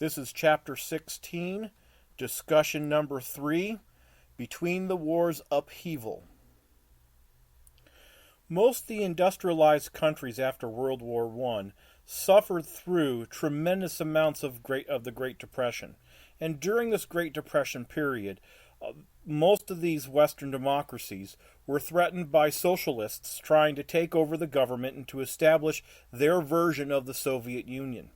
This is Chapter 16, Discussion Number 3, Between the Wars Upheaval. Most of the industrialized countries after World War I suffered through tremendous amounts of the Great Depression. And during this Great Depression period, most of these Western democracies were threatened by socialists trying to take over the government and to establish their version of the Soviet Union.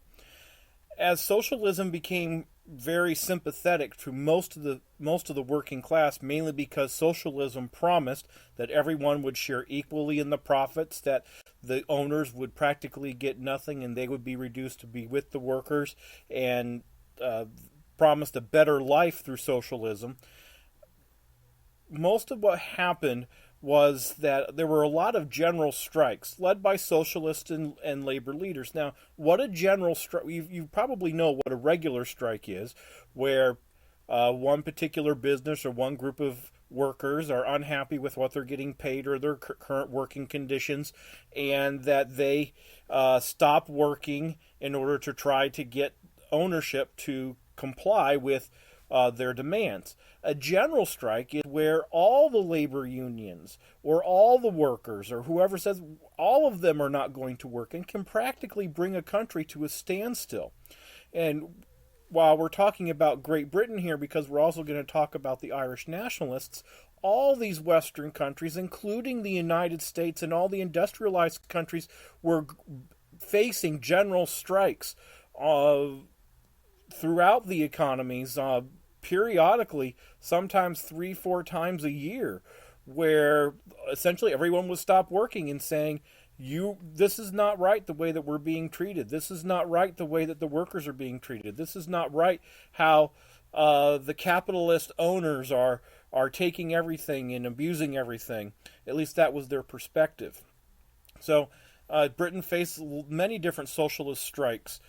As socialism became very sympathetic to most of the working class, mainly because socialism promised that everyone would share equally in the profits, that the owners would practically get nothing and they would be reduced to be with the workers, and promised a better life through socialism. Most of what happened was that there were a lot of general strikes led by socialists and labor leaders. Now, what a general strike, you probably know what a regular strike is, where one particular business or one group of workers are unhappy with what they're getting paid or their current working conditions, and that they stop working in order to try to get ownership to comply with their demands. A general strike is where all the labor unions or all the workers or whoever says all of them are not going to work and can practically bring a country to a standstill. And while we're talking about Great Britain here, because we're also going to talk about the Irish nationalists, all these Western countries, including the United States and all the industrialized countries, were facing general strikes throughout the economies, periodically, sometimes 3-4 times a year, where essentially everyone would stop working and saying, this is not right the way that we're being treated. This is not right the way that the workers are being treated. This is not right how the capitalist owners are taking everything and abusing everything. At least that was their perspective. So Britain faced many different socialist strikes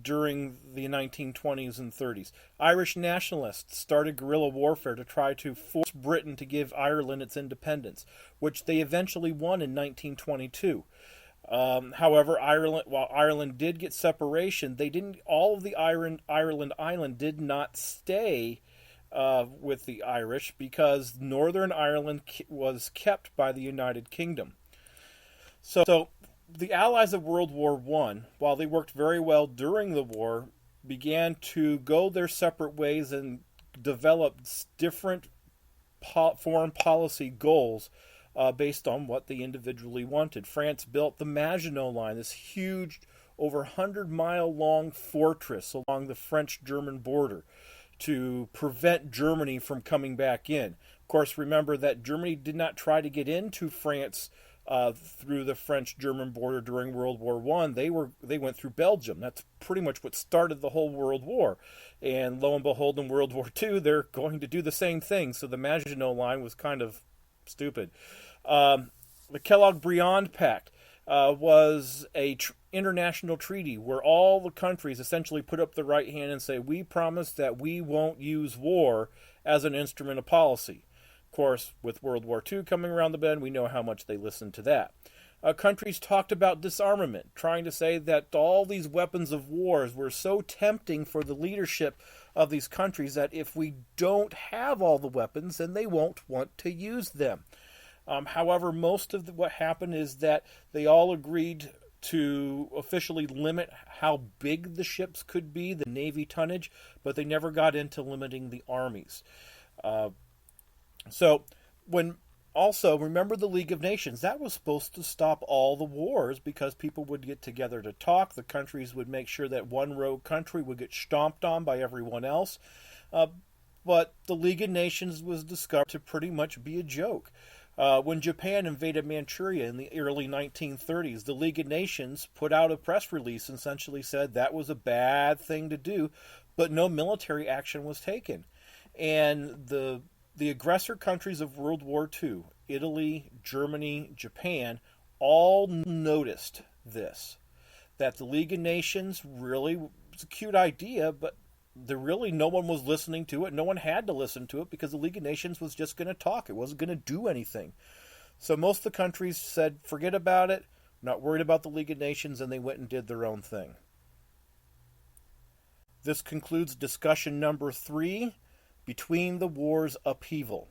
during the 1920s and 30s. Irish nationalists started guerrilla warfare to try to force Britain to give Ireland its independence, which they eventually won in 1922. However, while Ireland did get separation, all of the Ireland island did not stay with the Irish, because Northern Ireland was kept by the United Kingdom. So the Allies of World War I, while they worked very well during the war, began to go their separate ways and develop different foreign policy goals based on what they individually wanted. France built the Maginot Line, this huge, over 100-mile-long fortress along the French-German border to prevent Germany from coming back in. Of course, remember that Germany did not try to get into France through the French-German border during World War I. They went through Belgium. That's pretty much what started the whole World War. And lo and behold, in World War II, they're going to do the same thing. So the Maginot Line was kind of stupid. The Kellogg-Briand Pact was a international treaty where all the countries essentially put up the right hand and say, we promise that we won't use war as an instrument of policy. Of course, with World War II coming around the bend, we know how much they listened to that. Countries talked about disarmament, trying to say that all these weapons of wars were so tempting for the leadership of these countries that if we don't have all the weapons, then they won't want to use them. However, most of what happened is that they all agreed to officially limit how big the ships could be, the Navy tonnage, but they never got into limiting the armies. Also, remember the League of Nations. That was supposed to stop all the wars because people would get together to talk. The countries would make sure that one rogue country would get stomped on by everyone else. But the League of Nations was discovered to pretty much be a joke. When Japan invaded Manchuria in the early 1930s, the League of Nations put out a press release and essentially said that was a bad thing to do, but no military action was taken. And the aggressor countries of World War II, Italy, Germany, Japan, all noticed this, that the League of Nations really was a cute idea, but no one was listening to it. No one had to listen to it because the League of Nations was just going to talk. It wasn't going to do anything. So most of the countries said, forget about it, not worried about the League of Nations, and they went and did their own thing. This concludes discussion number 3, Between the Wars Upheaval.